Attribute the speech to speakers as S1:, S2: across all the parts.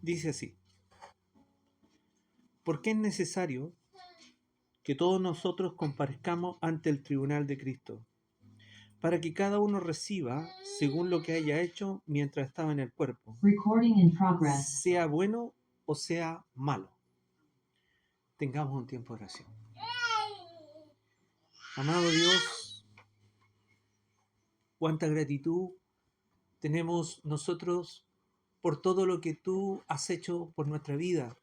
S1: Dice así: ¿por qué es necesario que todos nosotros comparezcamos ante el tribunal de Cristo? Para que cada uno reciba según lo que haya hecho mientras estaba en el cuerpo,
S2: Recording in progress.
S1: sea bueno o sea malo. Tengamos un tiempo de oración. Amado Dios, cuánta gratitud tenemos nosotros por todo lo que tú has hecho por nuestra vida.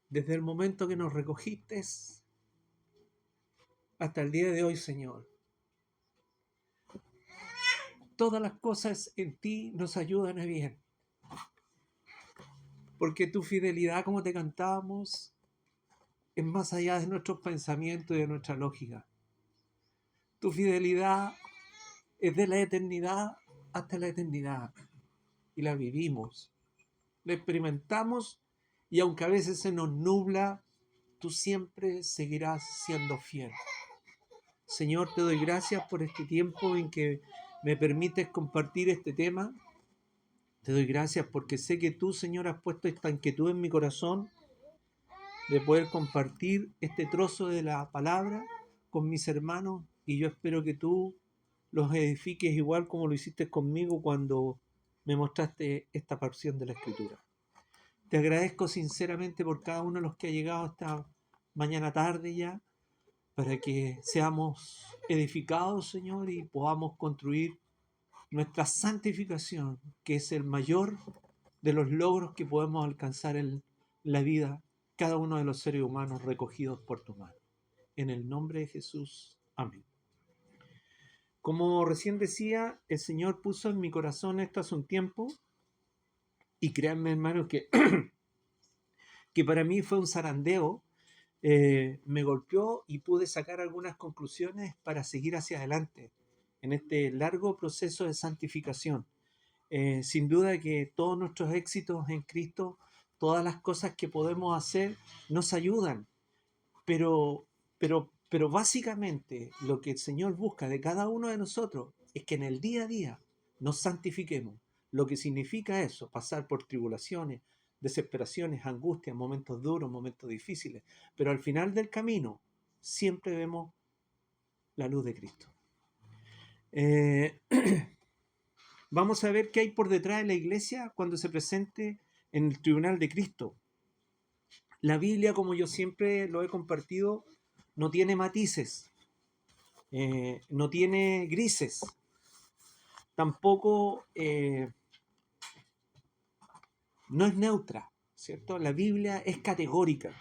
S1: Desde el momento que nos recogiste hasta el día de hoy, Señor. Todas las cosas en ti nos ayudan a bien. Porque tu fidelidad, como te cantábamos, es más allá de nuestros pensamientos y de nuestra lógica. Tu fidelidad es de la eternidad hasta la eternidad. Y la vivimos, la experimentamos, y aunque a veces se nos nubla, tú siempre seguirás siendo fiel. Señor, te doy gracias por este tiempo en que me permites compartir este tema. Te doy gracias porque sé que tú, Señor, has puesto esta inquietud en mi corazón de poder compartir este trozo de la palabra con mis hermanos, y yo espero que tú los edifiques igual como lo hiciste conmigo cuando me mostraste esta porción de la Escritura. Te agradezco sinceramente por cada uno de los que ha llegado esta mañana tarde ya, para que seamos edificados, Señor, y podamos construir nuestra santificación, que es el mayor de los logros que podemos alcanzar en la vida, cada uno de los seres humanos recogidos por tu mano. En el nombre de Jesús. Amén. Como recién decía, el Señor puso en mi corazón esto hace un tiempo, y créanme, hermanos, que para mí fue un zarandeo. Me golpeó y pude sacar algunas conclusiones para seguir hacia adelante en este largo proceso de santificación. Sin duda que todos nuestros éxitos en Cristo, todas las cosas que podemos hacer, nos ayudan, pero básicamente lo que el Señor busca de cada uno de nosotros es que en el día a día nos santifiquemos. Lo que significa eso: pasar por tribulaciones, desesperaciones, angustias, momentos duros, momentos difíciles, pero al final del camino siempre vemos la luz de Cristo. Vamos a ver qué hay por detrás de la iglesia cuando se presente en el tribunal de Cristo. La Biblia, como yo siempre lo he compartido, no tiene matices, no tiene grises, tampoco no es neutra, ¿cierto? La Biblia es categórica.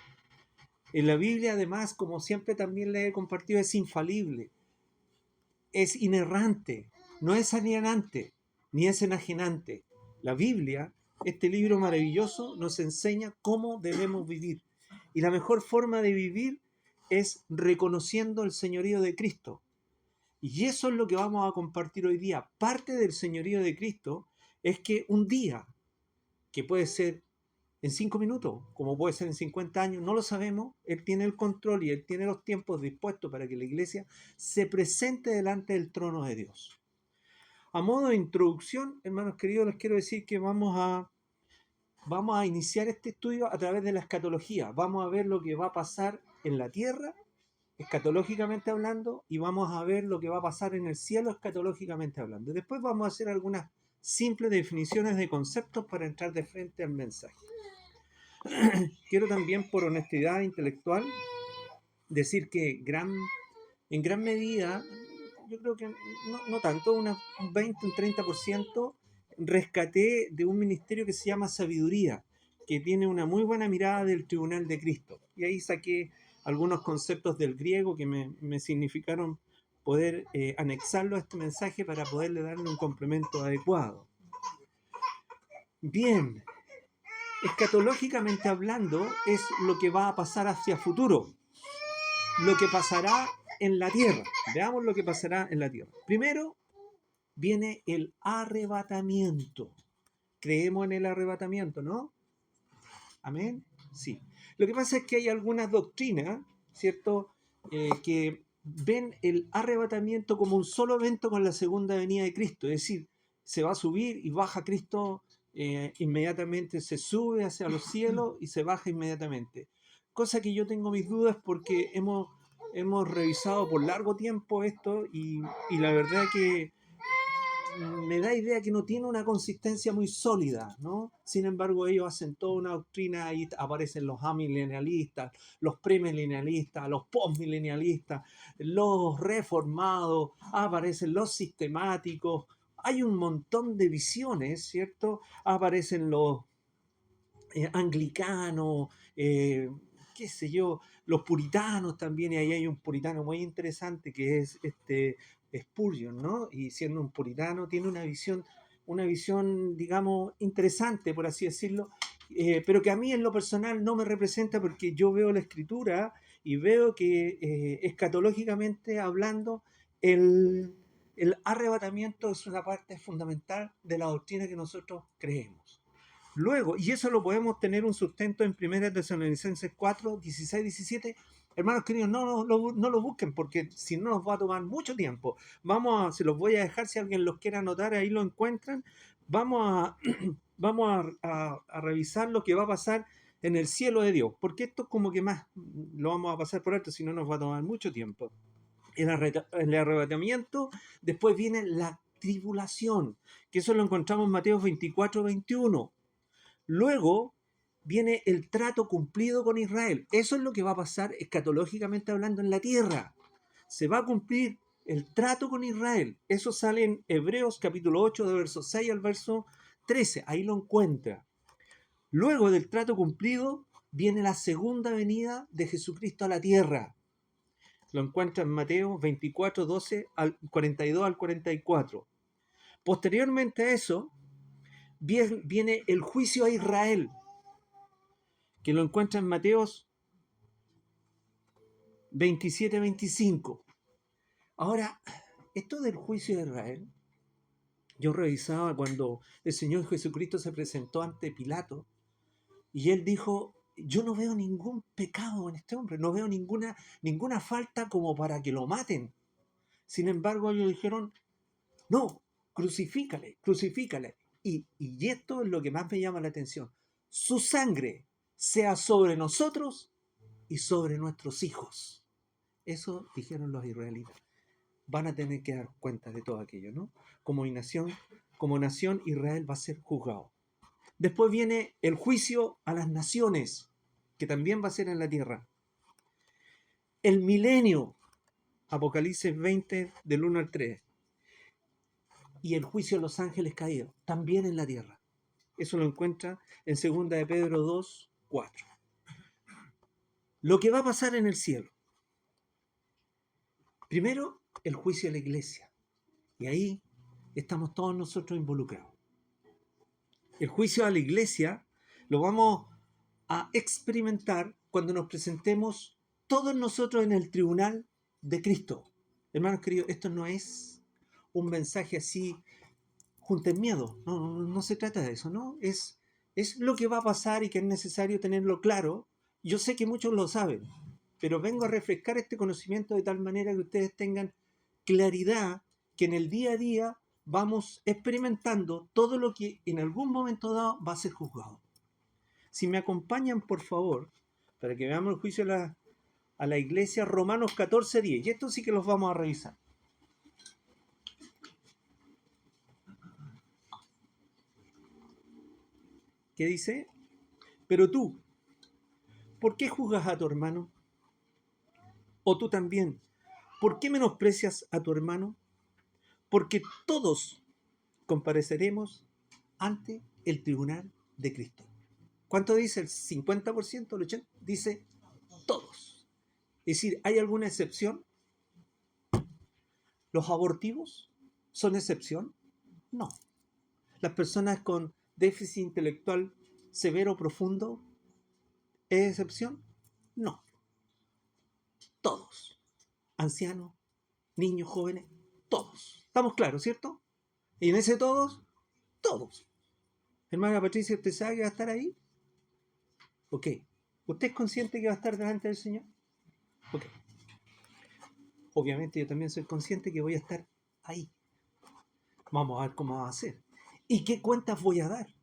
S1: En la Biblia, además, como siempre también le he compartido, es infalible, es inerrante, no es alienante, ni es enajenante. La Biblia, este libro maravilloso, nos enseña cómo debemos vivir. Y la mejor forma de vivir es reconociendo el señorío de Cristo. Y eso es lo que vamos a compartir hoy día. Parte del señorío de Cristo es que un día, que puede ser en 5 minutos, como puede ser en 50 años, no lo sabemos, Él tiene el control y Él tiene los tiempos dispuestos para que la iglesia se presente delante del trono de Dios. A modo de introducción, hermanos queridos, les quiero decir que vamos a iniciar este estudio a través de la escatología. Vamos a ver lo que va a pasar en la tierra, escatológicamente hablando, y vamos a ver lo que va a pasar en el cielo, escatológicamente hablando. Después vamos a hacer algunas simples definiciones de conceptos para entrar de frente al mensaje. Quiero también, por honestidad intelectual, decir que en gran medida, yo creo que no tanto, un 20, un 30%, rescaté de un ministerio que se llama Sabiduría, que tiene una muy buena mirada del tribunal de Cristo. Y ahí saqué algunos conceptos del griego que me significaron poder anexarlo a este mensaje para poderle darle un complemento adecuado. Bien, escatológicamente hablando, es lo que va a pasar hacia futuro, lo que pasará en la tierra. Veamos lo que pasará en la tierra. Primero viene el arrebatamiento. creemos en el arrebatamiento, ¿no? Amén. Sí. Lo que pasa es que hay algunas doctrinas, ¿cierto?, que ven el arrebatamiento como un solo evento con la segunda venida de Cristo. Es decir, se va a subir y baja Cristo inmediatamente, se sube hacia los cielos y se baja inmediatamente. Cosa que yo tengo mis dudas porque hemos revisado por largo tiempo esto y la verdad que me da idea que no tiene una consistencia muy sólida, ¿no? Sin embargo, ellos hacen toda una doctrina, ahí aparecen los amilenialistas, los premilenialistas, los postmilenialistas, los reformados, aparecen los sistemáticos, hay un montón de visiones, ¿cierto? Aparecen los anglicanos, qué sé yo, los puritanos también, y ahí hay un puritano muy interesante que es Spurgeon, ¿no? Y siendo un puritano tiene una visión, digamos, interesante, por así decirlo, pero que a mí en lo personal no me representa porque yo veo la escritura y veo que escatológicamente hablando, el arrebatamiento es una parte fundamental de la doctrina que nosotros creemos. Luego, y eso lo podemos tener un sustento en 1 Tesalonicenses 4, 16, 17. Hermanos queridos, no lo busquen porque si no nos va a tomar mucho tiempo. Se los voy a dejar si alguien los quiere anotar, ahí lo encuentran. Vamos a, vamos a revisar lo que va a pasar en el cielo de Dios, porque esto es como que más lo vamos a pasar por alto, si no nos va a tomar mucho tiempo. El arrebatamiento, después viene la tribulación, que eso lo encontramos en Mateo 24, 21. Luego viene el trato cumplido con Israel. Eso es lo que va a pasar escatológicamente hablando en la tierra. Se va a cumplir el trato con Israel. Eso sale en Hebreos capítulo 8, de verso 6 al verso 13. Ahí lo encuentra. Luego del trato cumplido viene la segunda venida de Jesucristo a la tierra. Lo encuentra en Mateo 24, 12 al 42 al 44. Posteriormente a eso viene el juicio a Israel, que lo encuentra en Mateos 27, 25. Ahora, esto del juicio de Israel, yo revisaba cuando el Señor Jesucristo se presentó ante Pilato y él dijo, yo no veo ningún pecado en este hombre, no veo ninguna falta como para que lo maten. Sin embargo, ellos dijeron, no, crucifícale, crucifícale. Y esto es lo que más me llama la atención. Su sangre sea sobre nosotros y sobre nuestros hijos. Eso dijeron los israelitas. Van a tener que dar cuenta de todo aquello, ¿no? Como nación, Israel va a ser juzgado. Después viene el juicio a las naciones, que también va a ser en la tierra. El milenio, Apocalipsis 20, del 1 al 3. Y el juicio a los ángeles caídos, también en la tierra. Eso lo encuentra en 2 de Pedro 2, 4. Lo que va a pasar en el cielo. Primero, el juicio a la iglesia. Y ahí estamos todos nosotros involucrados. El juicio a la iglesia lo vamos a experimentar cuando nos presentemos todos nosotros en el tribunal de Cristo. Hermanos queridos, esto no es un mensaje así, junten miedo, no se trata de eso, ¿no? Es lo que va a pasar y que es necesario tenerlo claro. Yo sé que muchos lo saben, pero vengo a refrescar este conocimiento de tal manera que ustedes tengan claridad que en el día a día vamos experimentando todo lo que en algún momento dado va a ser juzgado. Si me acompañan, por favor, para que veamos el juicio a la iglesia, Romanos 14, 10. Y esto sí que los vamos a revisar. ¿Qué dice? Pero tú, ¿por qué juzgas a tu hermano? O tú también, ¿por qué menosprecias a tu hermano? Porque todos compareceremos ante el tribunal de Cristo. ¿Cuánto dice? ¿El 50%? ¿El 80%? Dice todos. Es decir, ¿hay alguna excepción? ¿Los abortivos son excepción? No. ¿Las personas con déficit intelectual severo o profundo es excepción? No. Todos. Ancianos, niños, jóvenes, todos. ¿Estamos claros, cierto? Y en ese todos, todos. Hermana Patricia, ¿usted sabe que va a estar ahí? Ok. ¿Usted es consciente que va a estar delante del Señor? Ok. Obviamente yo también soy consciente que voy a estar ahí. Vamos a ver cómo va a ser. ¿Y qué cuentas voy a dar?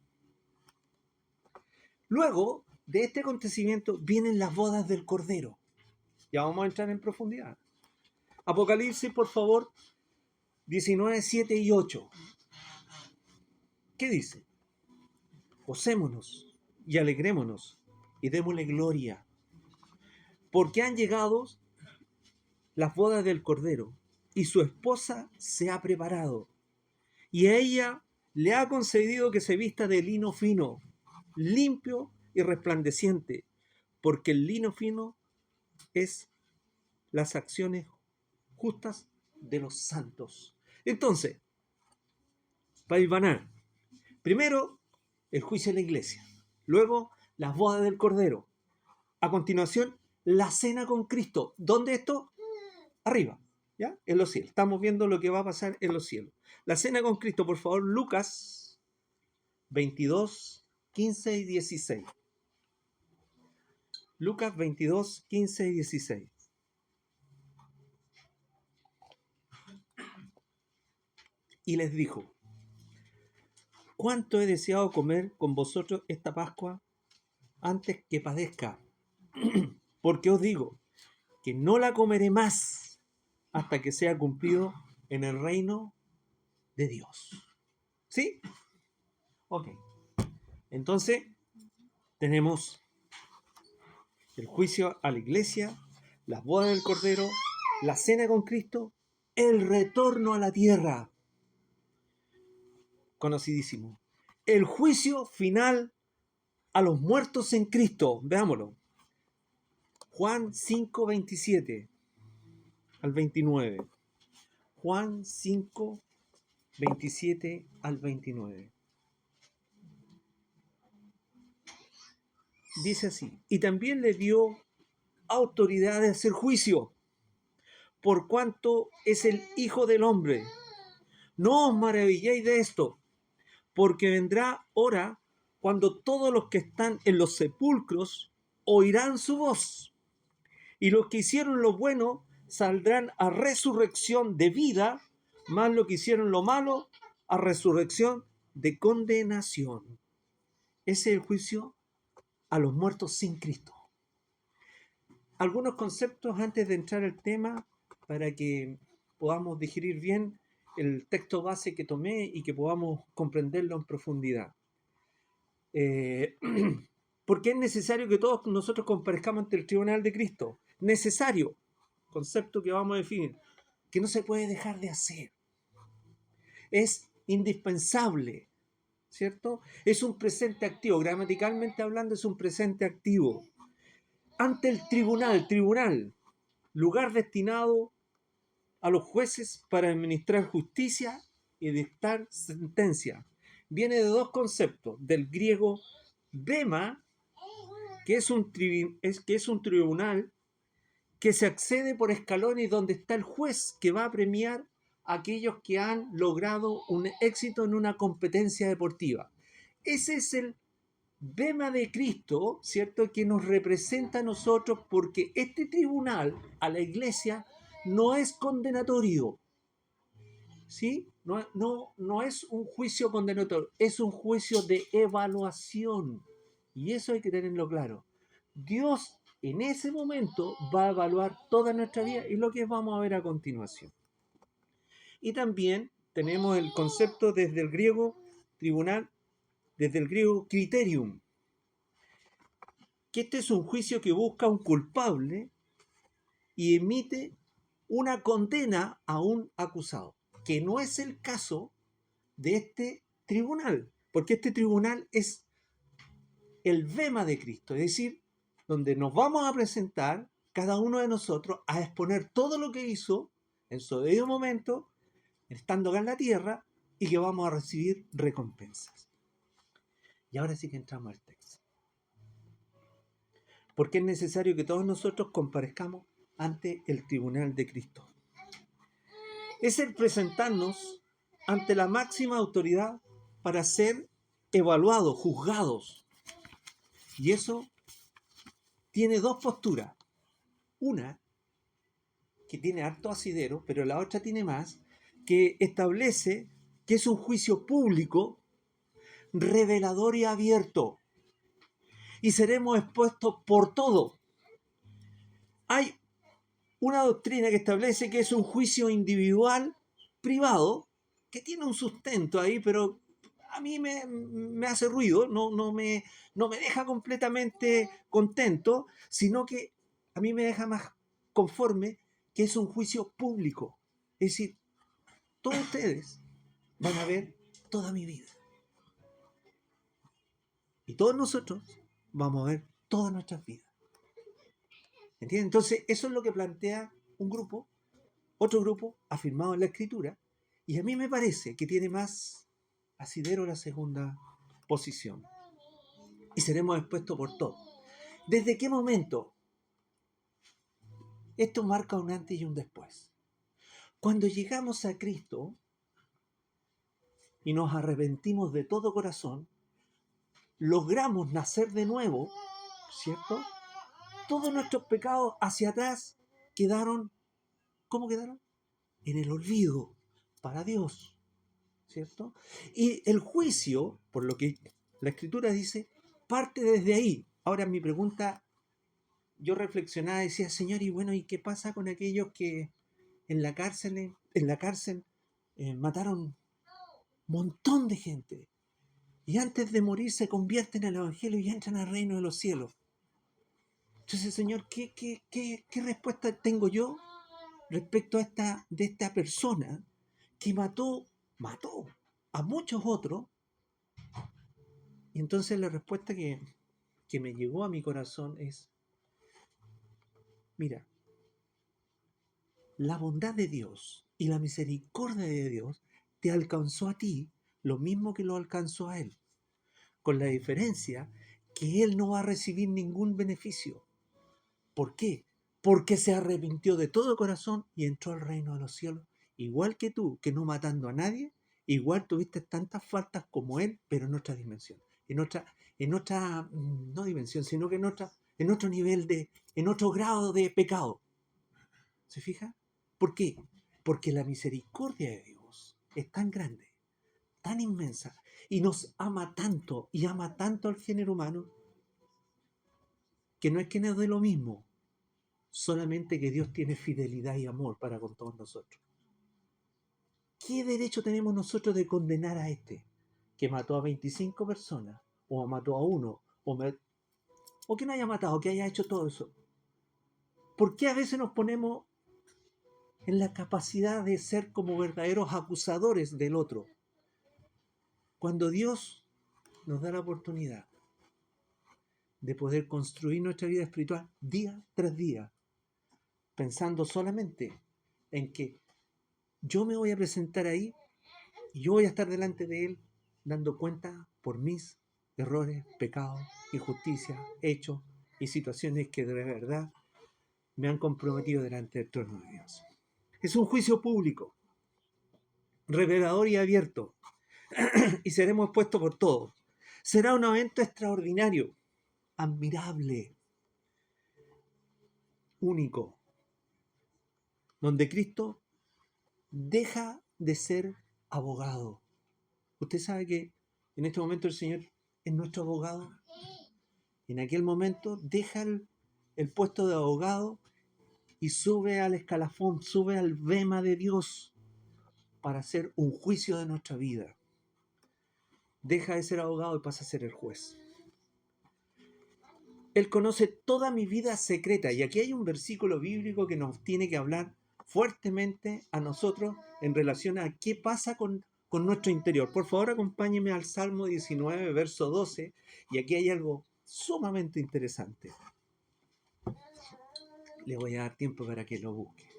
S1: Luego de este acontecimiento vienen las bodas del Cordero. Ya vamos a entrar en profundidad. Apocalipsis, por favor, 19, 7 y 8. ¿Qué dice? Gocémonos y alegrémonos y démosle gloria, porque han llegado las bodas del Cordero y su esposa se ha preparado, y a ella le ha concedido que se vista de lino fino, limpio y resplandeciente, porque el lino fino es las acciones justas de los santos. Entonces, para hilvanar, primero el juicio de la iglesia, luego las bodas del Cordero, a continuación la cena con Cristo. ¿Dónde esto? Arriba, ¿ya? En los cielos. Estamos viendo lo que va a pasar en los cielos. La cena con Cristo, por favor, Lucas 22, 15 y 16. Lucas 22, 15 y 16. Y les dijo: ¿cuánto he deseado comer con vosotros esta Pascua antes que padezca? Porque os digo que no la comeré más hasta que sea cumplido en el reino de Dios. ¿Sí? Ok. Entonces, tenemos el juicio a la iglesia, las bodas del Cordero, la cena con Cristo, el retorno a la tierra. Conocidísimo. El juicio final a los muertos en Cristo. Veámoslo. Juan 5, 27 al 29. Juan 5, 27 al 29. Dice así: y también le dio autoridad de hacer juicio, por cuanto es el Hijo del Hombre. No os maravilléis de esto, porque vendrá hora cuando todos los que están en los sepulcros oirán su voz, y los que hicieron lo bueno saldrán a resurrección de vida, más los que hicieron lo malo a resurrección de condenación. Ese es el juicio a los muertos sin Cristo. Algunos conceptos antes de entrar al tema para que podamos digerir bien el texto base que tomé y que podamos comprenderlo en profundidad. ¿Por qué es necesario que todos nosotros comparezcamos ante el tribunal de Cristo? Necesario, concepto que vamos a definir, que no se puede dejar de hacer. Es indispensable, ¿cierto? Es un presente activo, gramaticalmente hablando es un presente activo. Ante el tribunal, lugar destinado a los jueces para administrar justicia y dictar sentencia. Viene de dos conceptos, del griego bema, que es un tribunal que se accede por escalones donde está el juez que va a premiar a aquellos que han logrado un éxito en una competencia deportiva. Ese es el bema de Cristo, ¿cierto?, que nos representa a nosotros, porque este tribunal a la iglesia no es condenatorio, ¿sí? No es un juicio condenatorio, es un juicio de evaluación. Y eso hay que tenerlo claro. Dios en ese momento va a evaluar toda nuestra vida y lo que vamos a ver a continuación. Y también tenemos el concepto desde el griego tribunal, desde el griego criterium, que este es un juicio que busca un culpable y emite una condena a un acusado, que no es el caso de este tribunal, porque este tribunal es el bema de Cristo, es decir, donde nos vamos a presentar cada uno de nosotros a exponer todo lo que hizo en su debido momento, estando acá en la tierra, y que vamos a recibir recompensas. Y ahora sí que entramos al texto. Porque es necesario que todos nosotros comparezcamos ante el tribunal de Cristo. Es el presentarnos ante la máxima autoridad para ser evaluados, juzgados. Y eso tiene dos posturas. Una, que tiene harto asidero, pero la otra tiene más, que establece que es un juicio público, revelador y abierto. Y seremos expuestos por todo. Hay una doctrina que establece que es un juicio individual, privado, que tiene un sustento ahí, pero a mí me hace ruido, no me deja completamente contento, sino que a mí me deja más conforme que es un juicio público. Es decir, todos ustedes van a ver toda mi vida. Y todos nosotros vamos a ver todas nuestras vidas. ¿Entienden? Entonces, eso es lo que plantea un grupo, otro grupo afirmado en la Escritura, y a mí me parece que tiene más asidero la segunda posición. Y seremos expuestos por todo. ¿Desde qué momento? Esto marca un antes y un después. Cuando llegamos a Cristo y nos arrepentimos de todo corazón, logramos nacer de nuevo, ¿cierto? Todos nuestros pecados hacia atrás quedaron, ¿cómo quedaron? En el olvido para Dios, ¿cierto? Y el juicio, por lo que la Escritura dice, parte desde ahí. Ahora mi pregunta, yo reflexionaba y decía, Señor, y bueno, ¿y qué pasa con aquellos que en la cárcel mataron un montón de gente? Y antes de morir se convierten al Evangelio y entran al reino de los cielos. Entonces, Señor, ¿qué respuesta tengo yo respecto a esta persona que mató a muchos otros? Y entonces la respuesta que me llegó a mi corazón es, mira, la bondad de Dios y la misericordia de Dios te alcanzó a ti lo mismo que lo alcanzó a Él, con la diferencia que Él no va a recibir ningún beneficio. ¿Por qué? Porque se arrepintió de todo corazón y entró al reino de los cielos, igual que tú, que no matando a nadie, igual tuviste tantas faltas como Él, pero en otra dimensión, no dimensión, sino que en otro nivel en otro grado de pecado. ¿Se fija? ¿Por qué? Porque la misericordia de Dios es tan grande, tan inmensa, y nos ama tanto, y ama tanto al género humano, que no es que nos dé lo mismo, solamente que Dios tiene fidelidad y amor para con todos nosotros. ¿Qué derecho tenemos nosotros de condenar a este que mató a 25 personas, o mató a uno, o que no haya matado, que haya hecho todo eso? ¿Por qué a veces nos ponemos en la capacidad de ser como verdaderos acusadores del otro, cuando Dios nos da la oportunidad de poder construir nuestra vida espiritual día tras día, pensando solamente en que yo me voy a presentar ahí y yo voy a estar delante de Él dando cuenta por mis errores, pecados, injusticias, hechos y situaciones que de verdad me han comprometido delante del trono de Dios? Es un juicio público, revelador y abierto, y seremos expuestos por todos. Será un evento extraordinario, admirable, único, donde Cristo deja de ser abogado. Usted sabe que en este momento el Señor es nuestro abogado. En aquel momento deja el puesto de abogado y sube al escalafón, sube al bema de Dios para hacer un juicio de nuestra vida. Deja de ser abogado y pasa a ser el juez. Él conoce toda mi vida secreta. Y aquí hay un versículo bíblico que nos tiene que hablar fuertemente a nosotros en relación a qué pasa con nuestro interior. Por favor, acompáñeme al Salmo 19, verso 12. Y aquí hay algo sumamente interesante. Le voy a dar tiempo para que lo busque.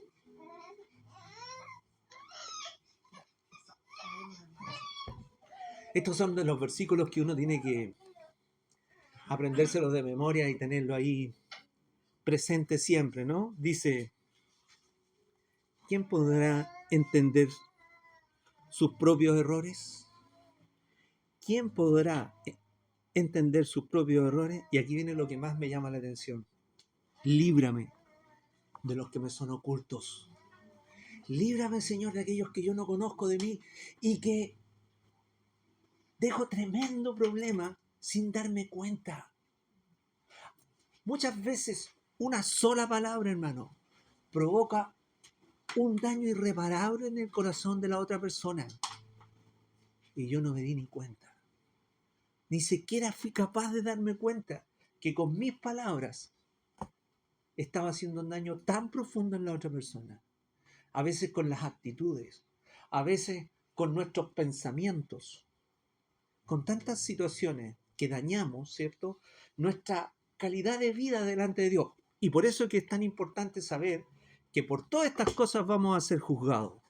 S1: Estos son de los versículos que uno tiene que aprendérselos de memoria y tenerlo ahí presente siempre, ¿no? Dice, ¿quién podrá entender sus propios errores? ¿quién podrá entender sus propios errores? Y aquí viene lo que más me llama la atención. Líbrame de los que me son ocultos. Líbrame, Señor, de aquellos que yo no conozco de mí y que dejo tremendo problema sin darme cuenta. Muchas veces una sola palabra, hermano, provoca un daño irreparable en el corazón de la otra persona. Y yo no me di ni cuenta. Ni siquiera fui capaz de darme cuenta que con mis palabras estaba haciendo un daño tan profundo en la otra persona. A veces con las actitudes, a veces con nuestros pensamientos, con tantas situaciones que dañamos, ¿cierto?, nuestra calidad de vida delante de Dios. Y por eso es que es tan importante saber que por todas estas cosas vamos a ser juzgados.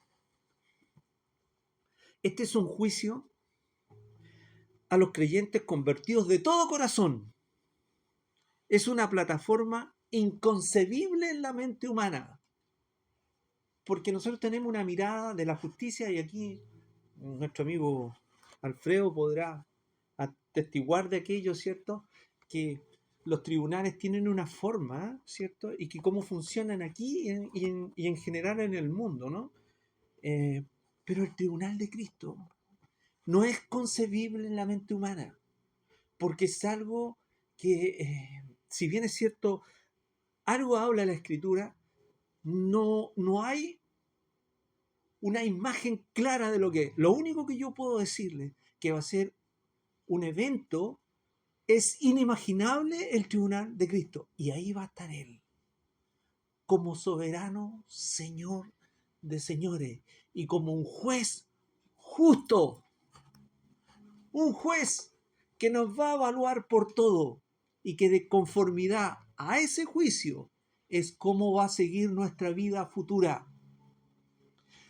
S1: Este es un juicio a los creyentes convertidos de todo corazón. Es una plataforma inconcebible en la mente humana, porque nosotros tenemos una mirada de la justicia, y aquí nuestro amigo Alfredo podrá atestiguar de aquello, ¿cierto?, que los tribunales tienen una forma, ¿cierto?, y que cómo funcionan aquí y en general en el mundo, ¿no? Pero el tribunal de Cristo no es concebible en la mente humana, porque es algo que, si bien es cierto, algo habla la Escritura, no hay una imagen clara de lo que es. Lo único que yo puedo decirle que va a ser un evento, es inimaginable el tribunal de Cristo. Y ahí va a estar Él, como soberano Señor de señores y como un juez justo. Un juez que nos va a evaluar por todo y que de conformidad a ese juicio es cómo va a seguir nuestra vida futura.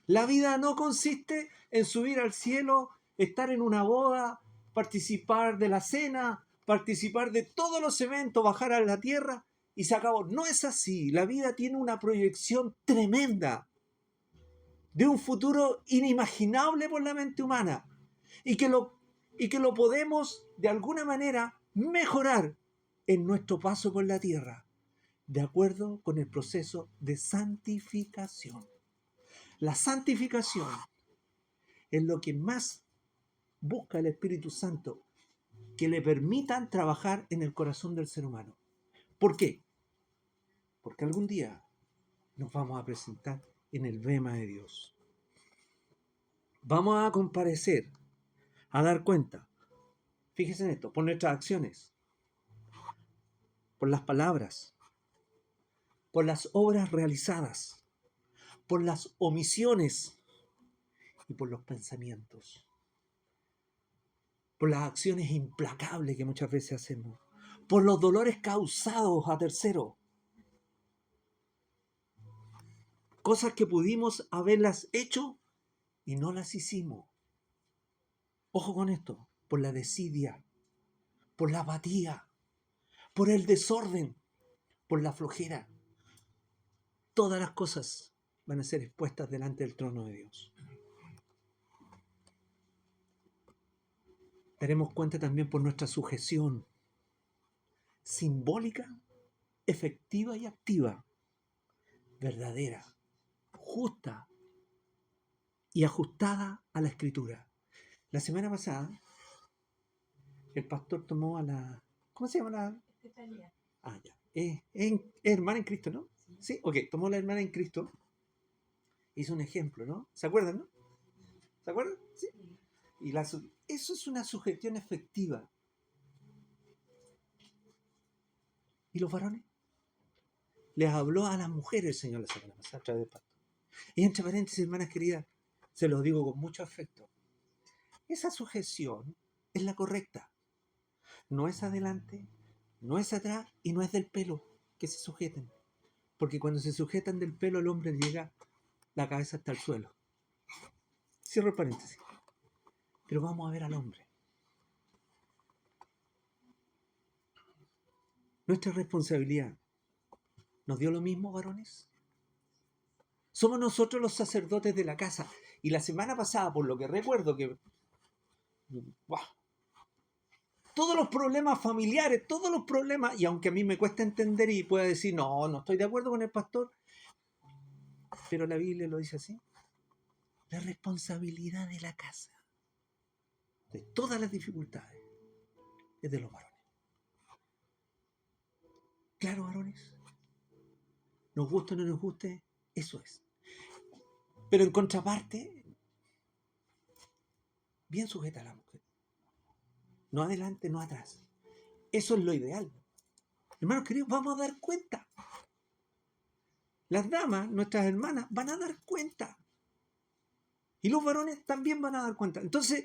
S1: La vida no consiste en subir al cielo, estar en una boda, participar de la cena, participar de todos los eventos, bajar a la tierra y se acabó. No es así. La vida tiene una proyección tremenda de un futuro inimaginable por la mente humana y que lo podemos de alguna manera mejorar en nuestro paso por la tierra, de acuerdo con el proceso de santificación. La santificación es lo que más busca el Espíritu Santo, que le permitan trabajar en el corazón del ser humano. ¿Por qué? Porque algún día nos vamos a presentar en el bema de Dios. Vamos a comparecer, a dar cuenta, fíjense en esto, por nuestras acciones, por las palabras, por las obras realizadas, por las omisiones y por los pensamientos, por las acciones implacables que muchas veces hacemos, por los dolores causados a terceros, cosas que pudimos haberlas hecho y no las hicimos. Ojo con esto, por la desidia, por la apatía, por el desorden, por la flojera. Todas las cosas van a ser expuestas delante del trono de Dios. Daremos cuenta también por nuestra sujeción simbólica, efectiva y activa, verdadera, justa y ajustada a la Escritura. La semana pasada, el pastor tomó a la... ¿Cómo se llama la...?
S2: Estefanía.
S1: Ah, ya. Es hermana en Cristo, ¿no? Sí, ok. Tomó la hermana en Cristo. Hizo un ejemplo, ¿no? ¿Se acuerdan, no? ¿Se acuerdan? Sí. Y eso es una sugestión efectiva. ¿Y los varones? Les habló a las mujeres el Señor la semana pasada a través del pastor. Y entre paréntesis, hermanas queridas, se los digo con mucho afecto. Esa sujeción es la correcta. No es adelante, no es atrás y no es del pelo que se sujeten. Porque cuando se sujetan del pelo, el hombre llega la cabeza hasta el suelo. Cierro el paréntesis. Pero vamos a ver al hombre. Nuestra responsabilidad, ¿nos dio lo mismo, varones? Somos nosotros los sacerdotes de la casa. Y la semana pasada, por lo que recuerdo, que todos los problemas familiares, todos los problemas, y aunque a mí me cuesta entender y pueda decir, no estoy de acuerdo con el pastor, pero la Biblia lo dice así, la responsabilidad de la casa, de todas las dificultades, es de los varones. Claro, varones, nos guste o no nos guste, eso es. Pero en contraparte, bien sujeta a la mujer. No adelante, no atrás. Eso es lo ideal. Hermanos queridos, vamos a dar cuenta. Las damas, nuestras hermanas, van a dar cuenta. Y los varones también van a dar cuenta. Entonces,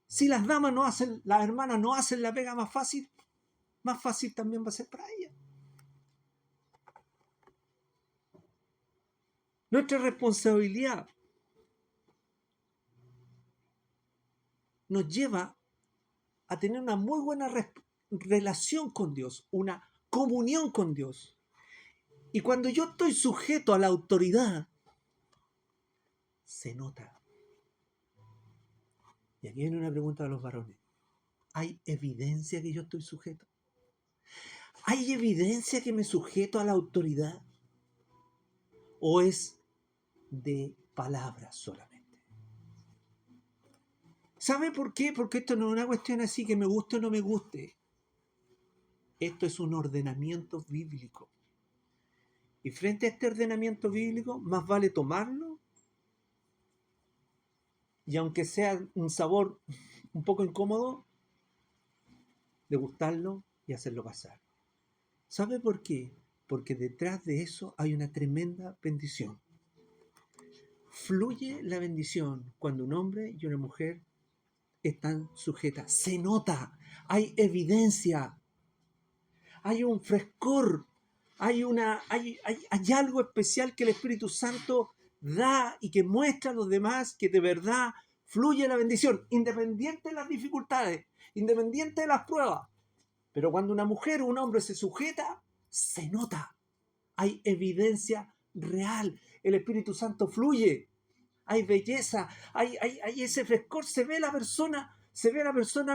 S1: si las damas no hacen, las hermanas no hacen la pega más fácil también va a ser para ellas. Nuestra responsabilidad nos lleva a tener una muy buena relación con Dios, una comunión con Dios. Y cuando yo estoy sujeto a la autoridad, se nota. Y aquí viene una pregunta a los varones. ¿Hay evidencia que yo estoy sujeto? ¿Hay evidencia que me sujeto a la autoridad? ¿O es de palabras solamente? ¿Sabe por qué? Porque esto no es una cuestión así que me guste o no me guste. Esto es un ordenamiento bíblico. Y frente a este ordenamiento bíblico, más vale tomarlo y aunque sea un sabor un poco incómodo, degustarlo y hacerlo pasar. ¿Sabe por qué? Porque detrás de eso hay una tremenda bendición. Fluye la bendición cuando un hombre y una mujer están sujetas. Se nota, hay evidencia, hay un frescor, hay algo especial que el Espíritu Santo da y que muestra a los demás que de verdad fluye la bendición, independiente de las dificultades, independiente de las pruebas. Pero cuando una mujer o un hombre se sujeta, se nota, hay evidencia real, el Espíritu Santo fluye. Hay belleza, hay ese frescor, se ve la persona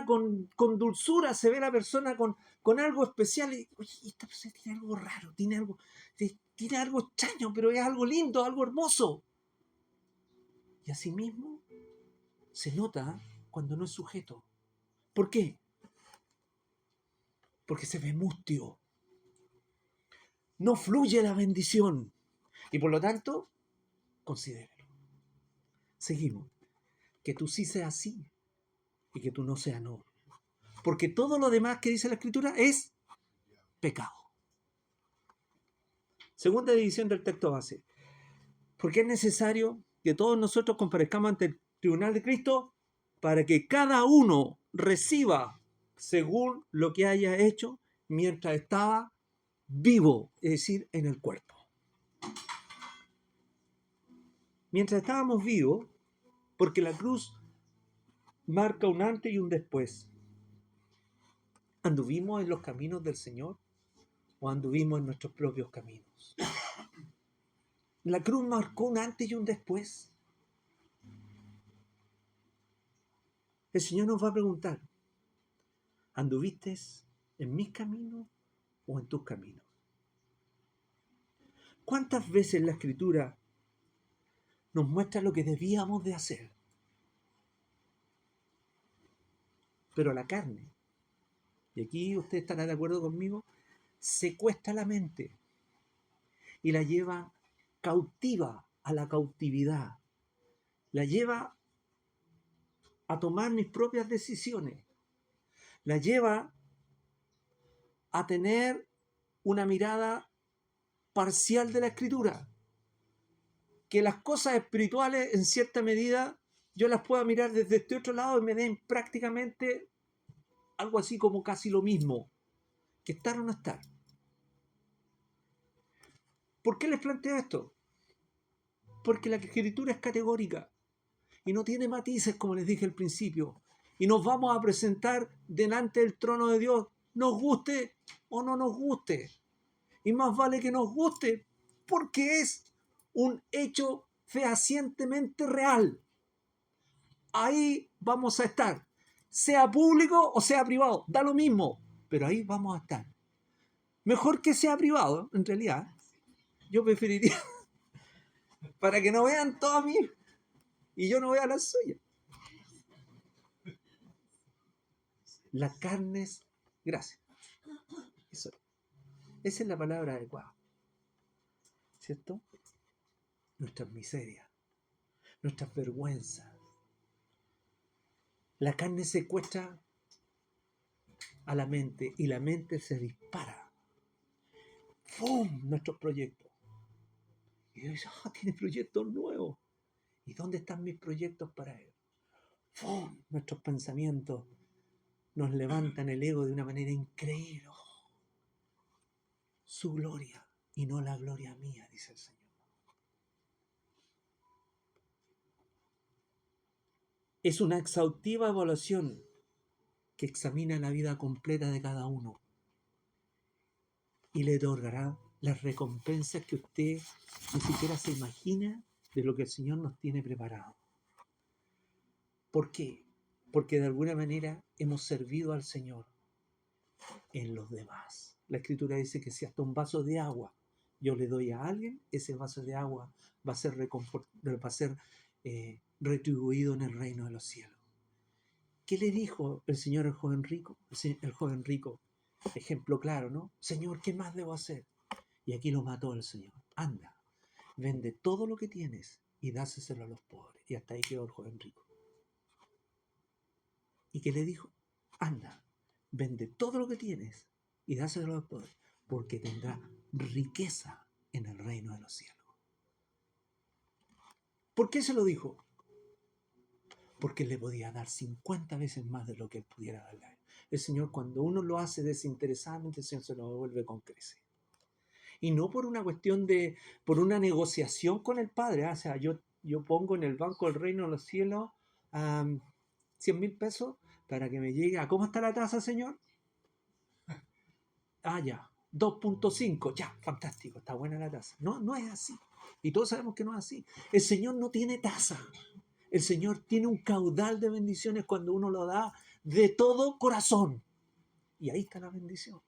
S1: con dulzura, se ve la persona con algo especial. Y, oye, esta persona tiene algo raro, tiene algo extraño, pero es algo lindo, algo hermoso. Y asimismo se nota cuando no es sujeto. ¿Por qué? Porque se ve mustio. No fluye la bendición. Y por lo tanto, considérelo. Seguimos. Que tú sí seas sí y que tú no seas no. Porque todo lo demás que dice la Escritura es pecado. Segunda división del texto base. Porque es necesario que todos nosotros comparezcamos ante el tribunal de Cristo para que cada uno reciba según lo que haya hecho mientras estaba vivo, es decir, en el cuerpo. Mientras estábamos vivos, porque la cruz marca un antes y un después. ¿Anduvimos en los caminos del Señor o anduvimos en nuestros propios caminos? La cruz marcó un antes y un después. El Señor nos va a preguntar, ¿anduviste en mis caminos o en tus caminos? ¿Cuántas veces la Escritura nos muestra lo que debíamos de hacer? Pero la carne, y aquí usted estará de acuerdo conmigo, secuestra la mente y la lleva cautiva a la cautividad, la lleva a tomar mis propias decisiones, la lleva a tener una mirada parcial de la Escritura, que las cosas espirituales en cierta medida yo las pueda mirar desde este otro lado y me den prácticamente algo así como casi lo mismo, que estar o no estar. ¿Por qué les planteo esto? Porque la Escritura es categórica y no tiene matices, como les dije al principio, y nos vamos a presentar delante del trono de Dios, nos guste o no nos guste, y más vale que nos guste porque es un hecho fehacientemente real. Ahí vamos a estar. sea público o sea privado, da lo mismo, pero ahí vamos a estar. Mejor que sea privado, en realidad. Yo preferiría, para que no vean todo a mí y yo no vea las suyas. La carne es gracia. Eso. Esa es la palabra adecuada. ¿Cierto? Nuestras miserias, nuestras vergüenzas. La carne secuestra a la mente y la mente se dispara. ¡Fum! Nuestros proyectos. Y Dios dice, tiene proyectos nuevos. ¿Y dónde están mis proyectos para él? ¡Fum! Nuestros pensamientos nos levantan el ego de una manera increíble. Su gloria y no la gloria mía, dice el Señor. Es una exhaustiva evaluación que examina la vida completa de cada uno y le otorgará las recompensas que usted ni siquiera se imagina de lo que el Señor nos tiene preparado. ¿Por qué? Porque de alguna manera hemos servido al Señor en los demás. La Escritura dice que si hasta un vaso de agua yo le doy a alguien, ese vaso de agua va a ser, retribuido en el reino de los cielos. ¿Qué le dijo el Señor al joven rico? El joven rico, ejemplo claro, ¿no? Señor, ¿qué más debo hacer? Y aquí lo mató el Señor. Anda, vende todo lo que tienes y dáselo a los pobres. Y hasta ahí quedó el joven rico. ¿Y qué le dijo? Anda, vende todo lo que tienes y dáselo a los pobres, porque tendrá riqueza en el reino de los cielos. ¿Por qué se lo dijo? Porque le podía dar 50 veces más de lo que él pudiera darle. El Señor, cuando uno lo hace desinteresadamente, el Señor se lo devuelve con creces. Y no por una cuestión por una negociación con el Padre. O sea, yo pongo en el banco del reino de los cielos 100,000 pesos para que me llegue a... ¿Cómo está la tasa, Señor? Ya, 2.5, ya, fantástico, está buena la tasa. No, no es así. Y todos sabemos que no es así. El Señor no tiene tasa. El Señor tiene un caudal de bendiciones cuando uno lo da de todo corazón. Y ahí está la bendición.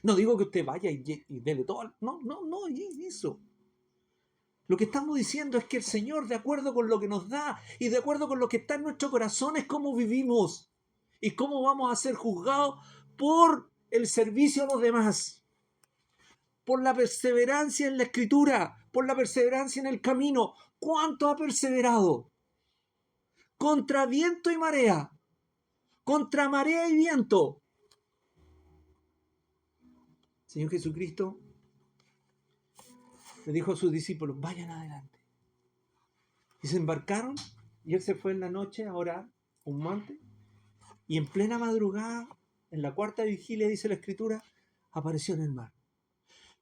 S1: No digo que usted vaya y dele todo. No, y eso. Lo que estamos diciendo es que el Señor, de acuerdo con lo que nos da y de acuerdo con lo que está en nuestro corazón, es cómo vivimos y cómo vamos a ser juzgados por el servicio a los demás, por la perseverancia en la Escritura, por la perseverancia en el camino. ¿Cuánto ha perseverado? Contra viento y marea, contra marea y viento. Señor Jesucristo le dijo a sus discípulos, vayan adelante. Y se embarcaron y él se fue en la noche a orar un monte. Y en plena madrugada, en la cuarta vigilia, dice la Escritura, apareció en el mar.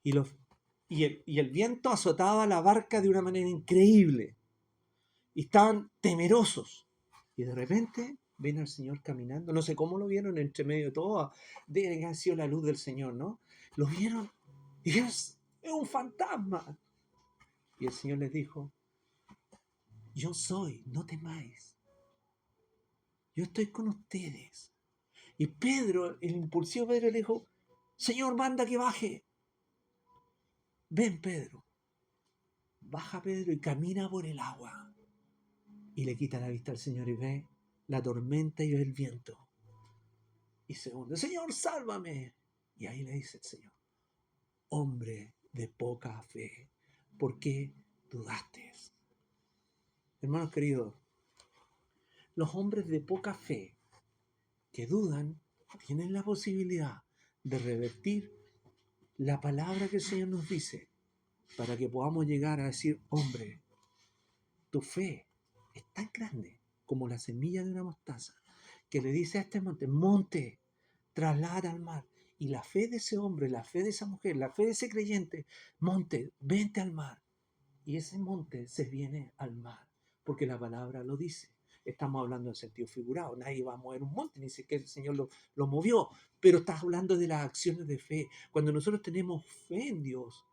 S1: Y el viento azotaba la barca de una manera increíble. Y estaban temerosos. Y de repente ven al Señor caminando. No sé cómo lo vieron entre medio de todo. Debe que ha sido la luz del Señor, ¿no? Lo vieron y es un fantasma. Y el Señor les dijo, yo soy, no temáis. Yo estoy con ustedes. Y Pedro, el impulsivo Pedro, le dijo, Señor, manda que baje. Ven, Pedro. Baja Pedro y camina por el agua. Y le quita la vista al Señor y ve la tormenta y ve el viento. Y se hunde, Señor, sálvame. Y ahí le dice el Señor, hombre de poca fe, ¿por qué dudaste? Hermanos queridos, los hombres de poca fe que dudan tienen la posibilidad de revertir la palabra que el Señor nos dice para que podamos llegar a decir, hombre, tu fe es tan grande como la semilla de una mostaza que le dice a este monte, monte, traslada al mar. Y la fe de ese hombre, la fe de esa mujer, la fe de ese creyente, monte, vente al mar. Y ese monte se viene al mar, porque la palabra lo dice. Estamos hablando en sentido figurado, nadie va a mover un monte, ni siquiera el Señor lo movió, pero estás hablando de las acciones de fe. Cuando nosotros tenemos fe en Dios,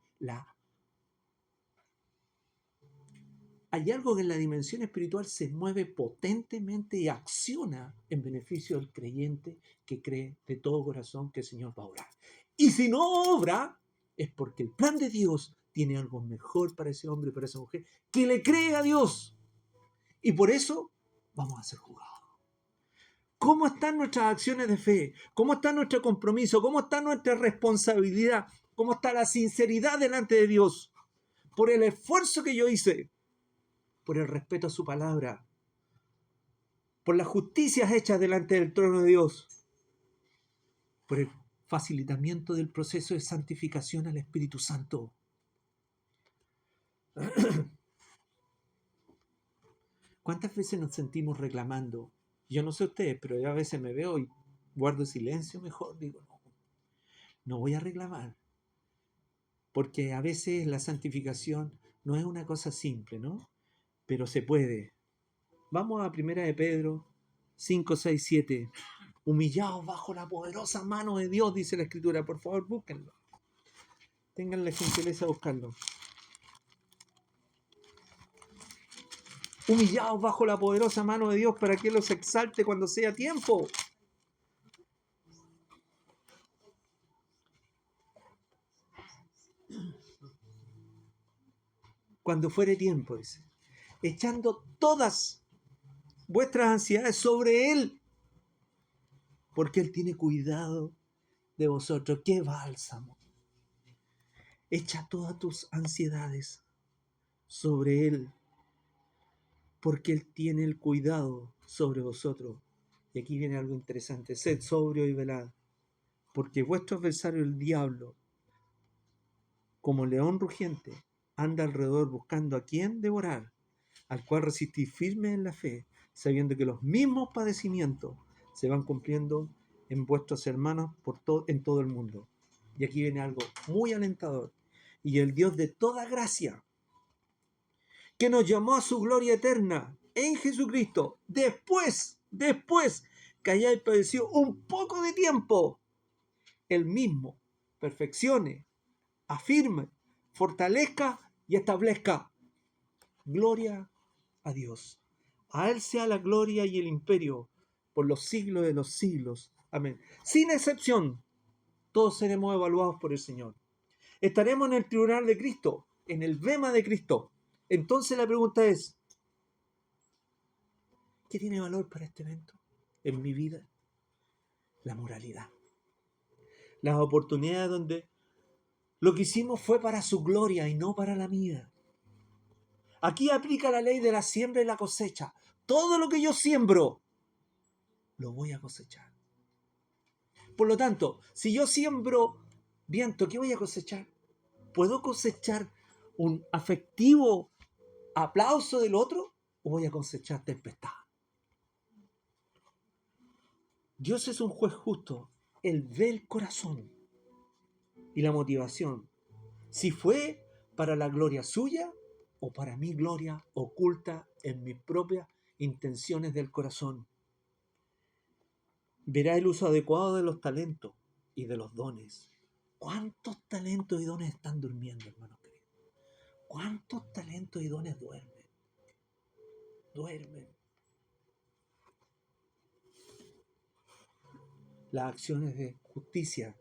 S1: hay algo que en la dimensión espiritual se mueve potentemente y acciona en beneficio del creyente que cree de todo corazón que el Señor va a obrar. Y si no obra, es porque el plan de Dios tiene algo mejor para ese hombre y para esa mujer que le cree a Dios. Y por eso vamos a ser juzgados. ¿Cómo están nuestras acciones de fe? ¿Cómo está nuestro compromiso? ¿Cómo está nuestra responsabilidad? ¿Cómo está la sinceridad delante de Dios? Por el esfuerzo que yo hice, por el respeto a su palabra, por las justicias hechas delante del trono de Dios, por el facilitamiento del proceso de santificación al Espíritu Santo. ¿Cuántas veces nos sentimos reclamando? Yo no sé ustedes, pero yo a veces me veo y guardo silencio mejor. Digo, no voy a reclamar. Porque a veces la santificación no es una cosa simple, ¿no? Pero se puede. Vamos a 1 de Pedro 5, 6, 7. Humillados bajo la poderosa mano de Dios, dice la Escritura. Por favor, búsquenlo. Tengan la gentileza de buscarlo. Humillados bajo la poderosa mano de Dios para que los exalte cuando sea tiempo. Cuando fuere tiempo, dice. Echando todas vuestras ansiedades sobre Él, porque Él tiene cuidado de vosotros. ¡Qué bálsamo! Echa todas tus ansiedades sobre Él, porque Él tiene el cuidado sobre vosotros. Y aquí viene algo interesante. Sed sobrio y velad, porque vuestro adversario el diablo, como león rugiente, anda alrededor buscando a quien devorar, al cual resistís firme en la fe, sabiendo que los mismos padecimientos se van cumpliendo en vuestros hermanos en todo el mundo. Y aquí viene algo muy alentador. Y el Dios de toda gracia, que nos llamó a su gloria eterna en Jesucristo, después que hayáis padecido un poco de tiempo, Él mismo perfeccione, afirme, fortalezca y establezca. Gloria a Dios. A Él sea la gloria y el imperio por los siglos de los siglos. Amén. Sin excepción, todos seremos evaluados por el Señor. Estaremos en el tribunal de Cristo, en el bema de Cristo. Entonces la pregunta es, ¿qué tiene valor para este evento en mi vida? La moralidad. Las oportunidades donde lo que hicimos fue para su gloria y no para la mía. Aquí aplica la ley de la siembra y la cosecha. Todo lo que yo siembro, lo voy a cosechar. Por lo tanto, si yo siembro viento, ¿qué voy a cosechar? ¿Puedo cosechar un afectivo aplauso del otro o voy a cosechar tempestad? Dios es un juez justo. Él ve el corazón y la motivación. Si fue para la gloria suya o para mi gloria oculta en mis propias intenciones del corazón. Verá el uso adecuado de los talentos y de los dones. ¿Cuántos talentos y dones están durmiendo, hermanos queridos? ¿Cuántos talentos y dones duermen? Duermen. Las acciones de justicia,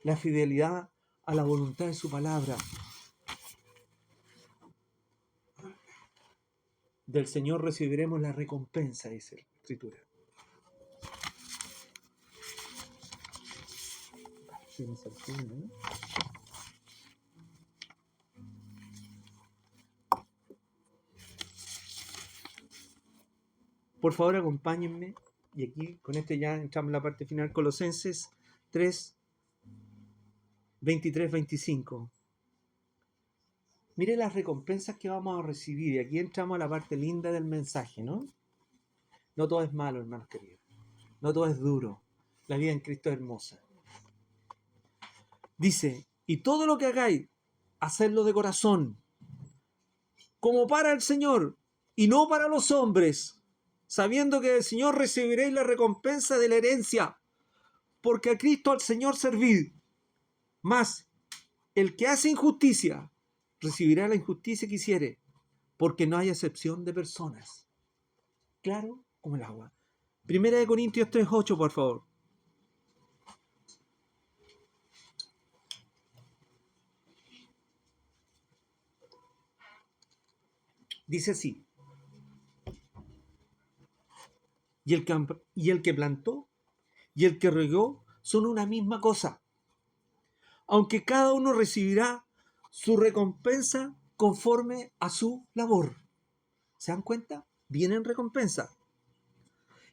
S1: la fidelidad a la voluntad de su palabra. Del Señor recibiremos la recompensa, dice la Escritura. Por favor, acompáñenme. Y aquí, con este ya entramos en la parte final. Colosenses 3, 23, 25. Mire las recompensas que vamos a recibir. Y aquí entramos a la parte linda del mensaje, ¿no? No todo es malo, hermanos queridos. No todo es duro. La vida en Cristo es hermosa. Dice, y todo lo que hagáis, hacedlo de corazón, como para el Señor, y no para los hombres, sabiendo que del Señor recibiréis la recompensa de la herencia, porque a Cristo al Señor servid. Mas el que hace injusticia, recibirá la injusticia que hiciere, porque no hay acepción de personas. Claro como el agua. 1 Corintios 3:8, por favor. Dice así: y el que plantó y el que regó son una misma cosa, aunque cada uno recibirá su recompensa conforme a su labor. ¿Se dan cuenta? Vienen recompensa.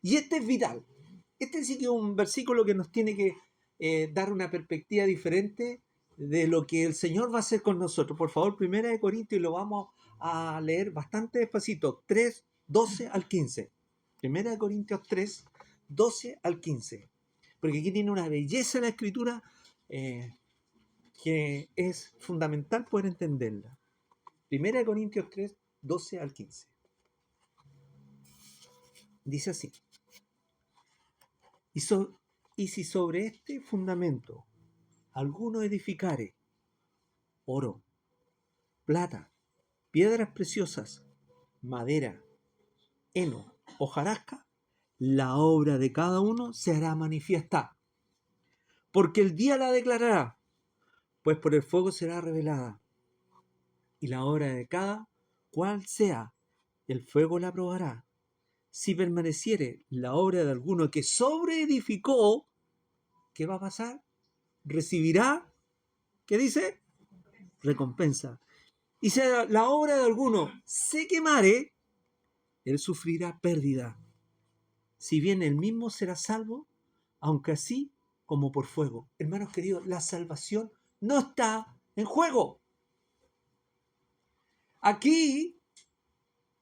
S1: Y este es vital. Este sí que es un versículo que nos tiene que dar una perspectiva diferente de lo que el Señor va a hacer con nosotros. Por favor, 1 Corintios, y lo vamos a leer bastante despacito, 3, 12 al 15. 1 Corintios 3, 12 al 15. Porque aquí tiene una belleza la escritura que es fundamental poder entenderla. 1 Corintios 3, 12 al 15. Dice así: y si sobre este fundamento alguno edificare oro, plata, piedras preciosas, madera, heno, hojarasca, la obra de cada uno se hará manifiesta, porque el día la declarará, pues por el fuego será revelada, y la obra de cada cual sea, el fuego la probará. Si permaneciere la obra de alguno que sobreedificó, ¿qué va a pasar? Recibirá, ¿qué dice? Recompensa. Y si la obra de alguno se quemare, él sufrirá pérdida. Si bien él mismo será salvo, aunque así como por fuego. Hermanos queridos, la salvación no está en juego. Aquí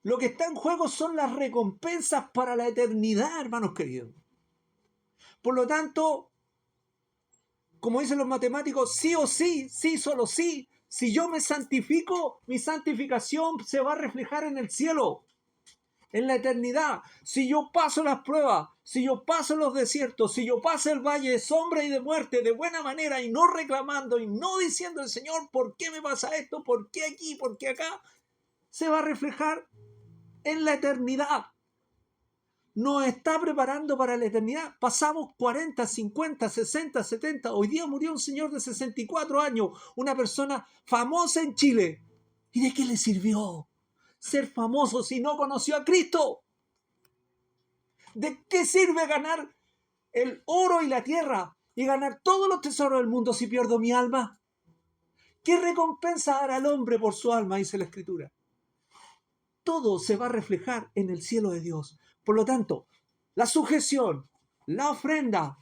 S1: lo que está en juego son las recompensas para la eternidad, hermanos queridos. Por lo tanto, como dicen los matemáticos, sí o sí, sí, solo sí. Si yo me santifico, mi santificación se va a reflejar en el cielo, en la eternidad. Si yo paso las pruebas, si yo paso los desiertos, si yo paso el valle de sombra y de muerte de buena manera y no reclamando y no diciendo al Señor, ¿por qué me pasa esto? ¿Por qué aquí? ¿Por qué acá? Se va a reflejar en la eternidad. Nos está preparando para la eternidad. Pasamos 40, 50, 60, 70. Hoy día murió un señor de 64 años, una persona famosa en Chile. ¿Y de qué le sirvió ser famoso si no conoció a Cristo? ¿De qué sirve ganar el oro y la tierra y ganar todos los tesoros del mundo si pierdo mi alma? ¿Qué recompensa dará al hombre por su alma? Dice la Escritura. Todo se va a reflejar en el cielo de Dios. Por lo tanto, la sujeción, la ofrenda,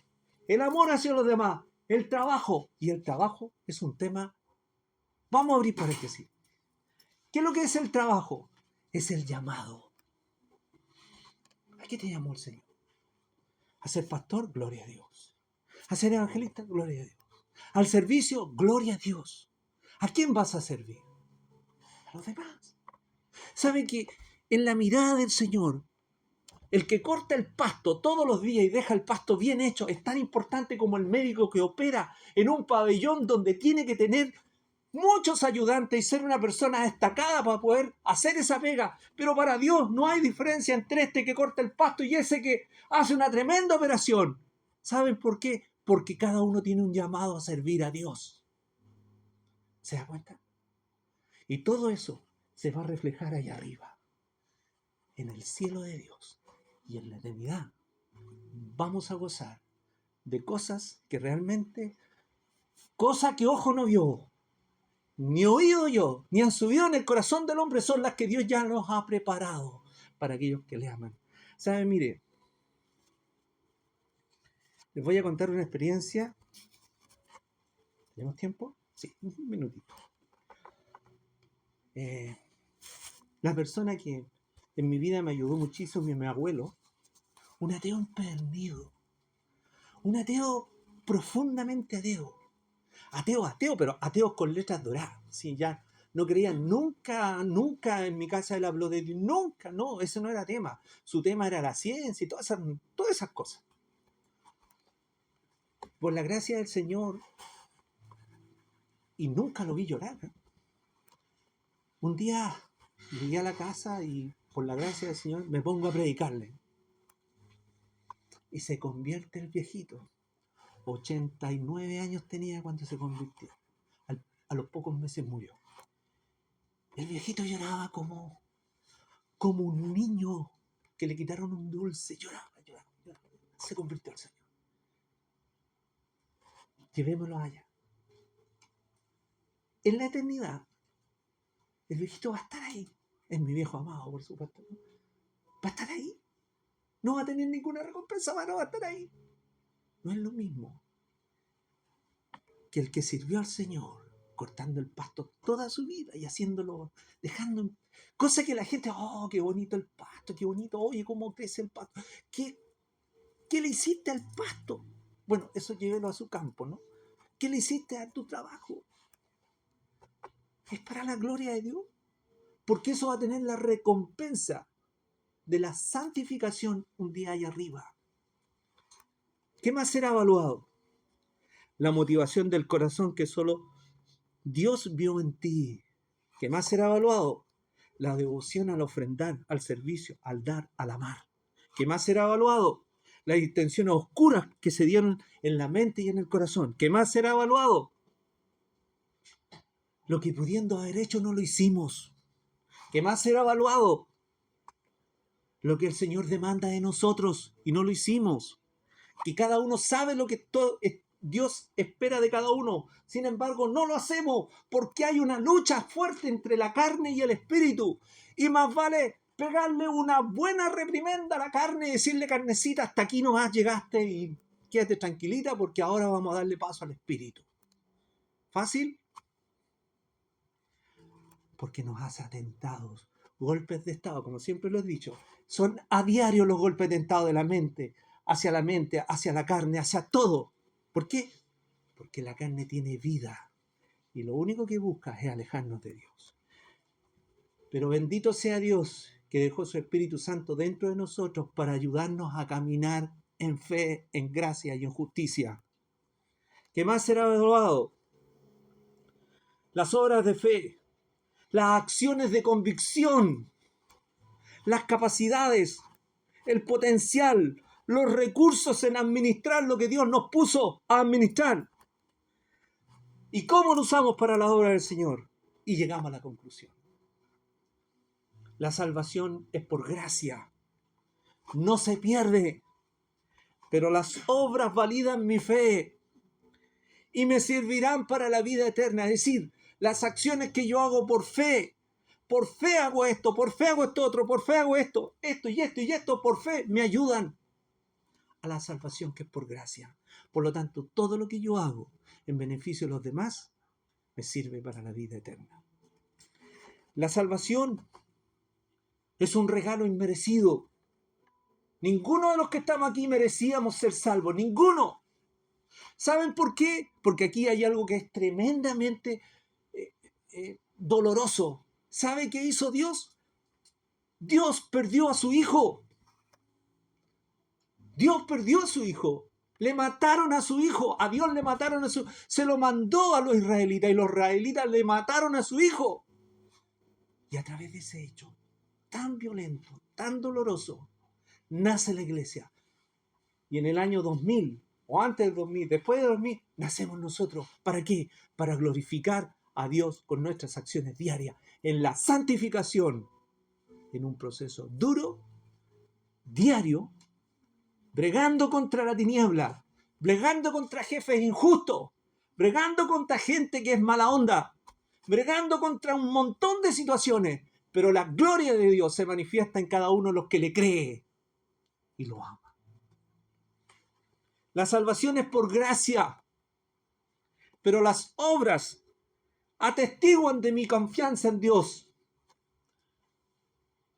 S1: el amor hacia los demás, el trabajo. Y el trabajo es un tema. Vamos a abrir paréntesis. ¿Qué es lo que es el trabajo? Es el llamado. ¿A qué te llamó el Señor? A ser pastor, gloria a Dios. A ser evangelista, gloria a Dios. Al servicio, gloria a Dios. ¿A quién vas a servir? A los demás. ¿Saben que en la mirada del Señor, el que corta el pasto todos los días y deja el pasto bien hecho es tan importante como el médico que opera en un pabellón donde tiene que tener muchos ayudantes y ser una persona destacada para poder hacer esa pega? Pero para Dios no hay diferencia entre este que corta el pasto y ese que hace una tremenda operación. ¿Saben por qué? Porque cada uno tiene un llamado a servir a Dios. ¿Se da cuenta? Y todo eso se va a reflejar ahí arriba, en el cielo de Dios. Y en la eternidad vamos a gozar de cosas que realmente, cosas que ojo no vio, ni oído yo, ni han subido en el corazón del hombre, son las que Dios ya nos ha preparado para aquellos que le aman. ¿Saben? Mire, les voy a contar una experiencia. ¿Tenemos tiempo? Sí, un minutito. La persona que en mi vida me ayudó muchísimo, mi abuelo, un ateo empedernido, un ateo profundamente ateo. Ateo, pero ateos con letras doradas. ¿Sí? Ya no creían nunca, nunca en mi casa él habló de Dios, nunca, no, ese no era tema. Su tema era la ciencia y todas esas cosas. Por la gracia del Señor, y nunca lo vi llorar. Un día Llegué a la casa y por la gracia del Señor me pongo a predicarle. Y se convierte el viejito. 89 años tenía cuando se convirtió. A los pocos meses murió. El viejito lloraba como un niño que le quitaron un dulce. Lloraba. Se convirtió al Señor. Llevémoslo allá. En la eternidad, el viejito va a estar ahí. Es mi viejo amado, por supuesto. Va a estar ahí. No va a tener ninguna recompensa, pero va a estar ahí. No es lo mismo que el que sirvió al Señor cortando el pasto toda su vida y haciéndolo, dejando cosa que la gente, oh, qué bonito el pasto, qué bonito, oye, cómo crece el pasto. ¿Qué le hiciste al pasto? Bueno, eso llévelo a su campo, ¿no? ¿Qué le hiciste a tu trabajo? Es para la gloria de Dios, porque eso va a tener la recompensa de la santificación un día allá arriba. ¿Qué más será evaluado? La motivación del corazón que solo Dios vio en ti. ¿Qué más será evaluado? La devoción al ofrendar, al servicio, al dar, al amar. ¿Qué más será evaluado? Las intenciones oscuras que se dieron en la mente y en el corazón. ¿Qué más será evaluado? Lo que pudiendo haber hecho no lo hicimos. ¿Qué más será evaluado? Lo que el Señor demanda de nosotros y no lo hicimos. Que cada uno sabe lo que Dios espera de cada uno. Sin embargo, no lo hacemos porque hay una lucha fuerte entre la carne y el espíritu. Y más vale pegarle una buena reprimenda a la carne y decirle, carnecita, hasta aquí nomás llegaste y quédate tranquilita porque ahora vamos a darle paso al espíritu. ¿Fácil? Porque nos hace atentados. Golpes de estado, como siempre lo he dicho. Son a diario los golpes de estado de la mente, hacia la carne, hacia todo. ¿Por qué? Porque la carne tiene vida y lo único que busca es alejarnos de Dios. Pero bendito sea Dios que dejó su Espíritu Santo dentro de nosotros para ayudarnos a caminar en fe, en gracia y en justicia. ¿Qué más será evaluado? Las obras de fe, las acciones de convicción, las capacidades, el potencial, los recursos en administrar lo que Dios nos puso a administrar. ¿Y cómo lo usamos para la obra del Señor? Y llegamos a la conclusión. La salvación es por gracia. No se pierde. Pero las obras validan mi fe y me servirán para la vida eterna. Es decir, las acciones que yo hago por fe hago esto, por fe hago esto otro, por fe hago esto y esto, por fe me ayudan a la salvación que es por gracia. Por lo tanto, todo lo que yo hago en beneficio de los demás me sirve para la vida eterna. La salvación es un regalo inmerecido. Ninguno de los que estamos aquí merecíamos ser salvos, ninguno. ¿Saben por qué? Porque aquí hay algo que es tremendamente doloroso. ¿Sabe qué hizo Dios? Dios perdió a su hijo. Dios perdió a su hijo. Le mataron a su hijo. A Dios le mataron a su hijo. Se lo mandó a los israelitas y los israelitas le mataron a su hijo. Y a través de ese hecho tan violento, tan doloroso, nace la iglesia. Y en el año 2000, o antes del 2000, después del 2000, nacemos nosotros. ¿Para qué? Para glorificar a Dios con nuestras acciones diarias, en la santificación, en un proceso duro, diario, bregando contra la tiniebla, bregando contra jefes injustos, bregando contra gente que es mala onda, bregando contra un montón de situaciones, pero la gloria de Dios se manifiesta en cada uno de los que le cree y lo ama. La salvación es por gracia, pero las obras atestiguan de mi confianza en Dios.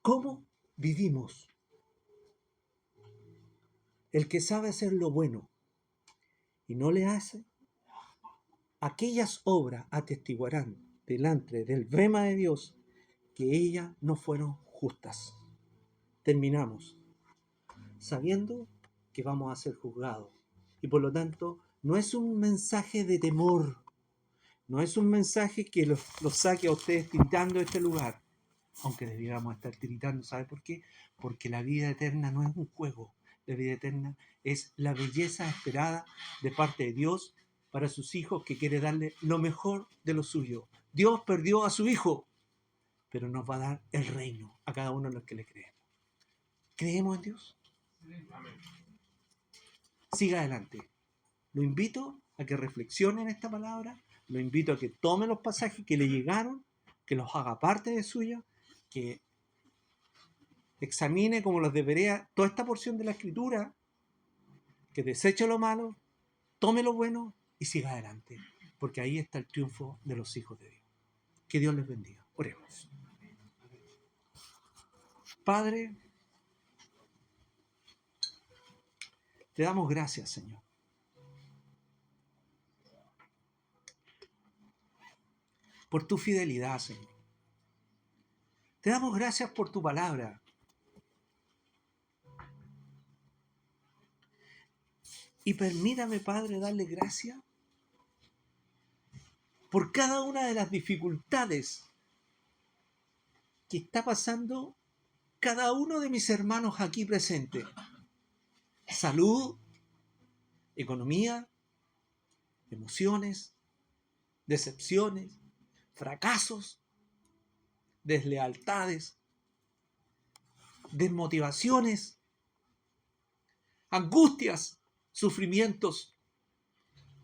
S1: ¿Cómo vivimos? El que sabe hacer lo bueno y no le hace, aquellas obras atestiguarán delante del bema de Dios que ellas no fueron justas. Terminamos sabiendo que vamos a ser juzgados y por lo tanto no es un mensaje de temor, no es un mensaje que los saque a ustedes pintando este lugar. aunque debiéramos estar tiritando. ¿Sabe por qué? Porque la vida eterna no es un juego. La vida eterna es la belleza esperada de parte de Dios para sus hijos, que quiere darle lo mejor de lo suyo. Dios perdió a su Hijo, pero nos va a dar el reino a cada uno de los que le creemos. ¿Creemos en Dios? Siga adelante. Lo invito a que reflexione en esta palabra, lo invito a que tome los pasajes que le llegaron, que los haga parte de suya, que examine como los debería toda esta porción de la Escritura, que deseche lo malo, tome lo bueno y siga adelante, porque ahí está el triunfo de los hijos de Dios. Que Dios les bendiga. Oremos. Padre, te damos gracias, Señor. Por tu fidelidad, Señor. Te damos gracias por tu palabra. Y permítame, Padre, darle gracias por cada una de las dificultades que está pasando cada uno de mis hermanos aquí presentes. Salud, economía, emociones, decepciones, fracasos, deslealtades, desmotivaciones, angustias, sufrimientos,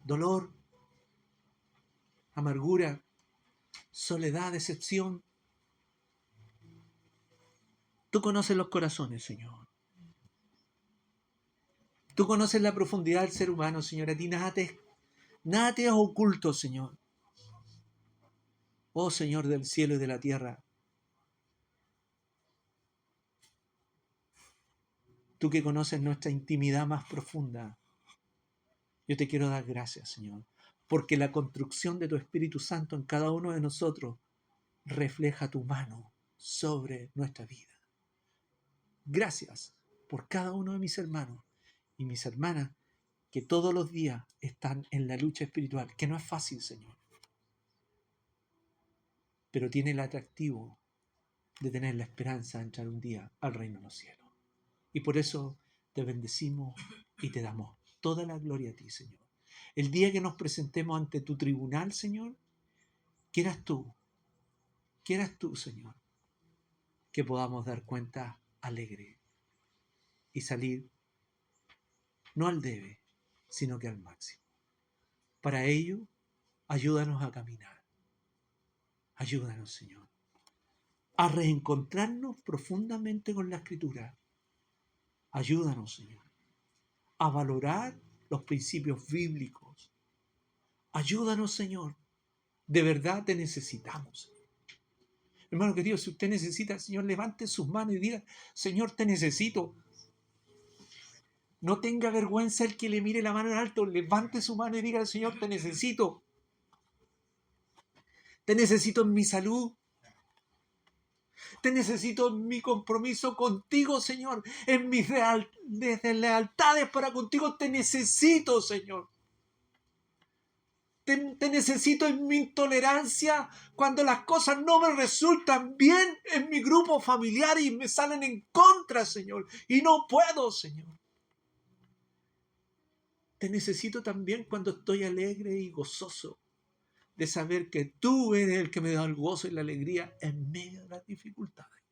S1: dolor, amargura, soledad, decepción. Tú conoces los corazones, Señor. Tú conoces la profundidad del ser humano, Señor. A ti nada te es oculto, Señor. Oh Señor del cielo y de la tierra. Tú que conoces nuestra intimidad más profunda. Yo te quiero dar gracias, Señor, porque la construcción de tu Espíritu Santo en cada uno de nosotros refleja tu mano sobre nuestra vida. Gracias por cada uno de mis hermanos y mis hermanas que todos los días están en la lucha espiritual, que no es fácil, Señor, pero tiene el atractivo de tener la esperanza de entrar un día al reino de los cielos. Y por eso te bendecimos y te damos toda la gloria a ti, Señor. El día que nos presentemos ante tu tribunal, Señor, quieras tú, Señor, que podamos dar cuenta alegre y salir no al debe, sino que al máximo. Para ello, ayúdanos a caminar. Ayúdanos, Señor, a reencontrarnos profundamente con la Escritura. Ayúdanos, Señor, a valorar los principios bíblicos. Ayúdanos, Señor. De verdad te necesitamos. Hermano querido, si usted necesita al Señor, levante sus manos y diga: Señor, te necesito. No tenga vergüenza el que le mire la mano en alto. Levante su mano y diga al Señor: te necesito. Te necesito en mi salud. Te necesito en mi compromiso contigo, Señor. En mis lealtades para contigo. Te necesito, Señor. Te necesito en mi intolerancia cuando las cosas no me resultan bien en mi grupo familiar y me salen en contra, Señor. Y no puedo, Señor. Te necesito también cuando estoy alegre y gozoso de saber que tú eres el que me da el gozo y la alegría en medio de las dificultades.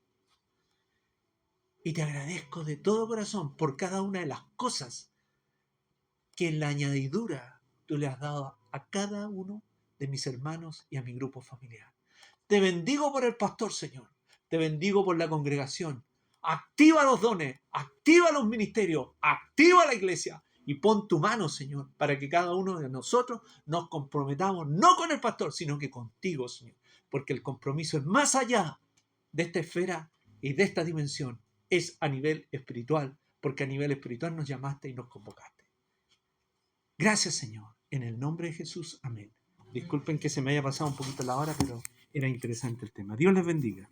S1: Y te agradezco de todo corazón por cada una de las cosas que en la añadidura tú le has dado a cada uno de mis hermanos y a mi grupo familiar. Te bendigo por el pastor, Señor. Te bendigo por la congregación. Activa los dones, activa los ministerios, activa la iglesia y pon tu mano, Señor, para que cada uno de nosotros nos comprometamos no con el pastor, sino que contigo, Señor. Porque el compromiso es más allá de esta esfera y de esta dimensión. Es a nivel espiritual, porque a nivel espiritual nos llamaste y nos convocaste. Gracias, Señor. En el nombre de Jesús. Amén. Disculpen que se me haya pasado un poquito la hora, pero era interesante el tema. Dios les bendiga.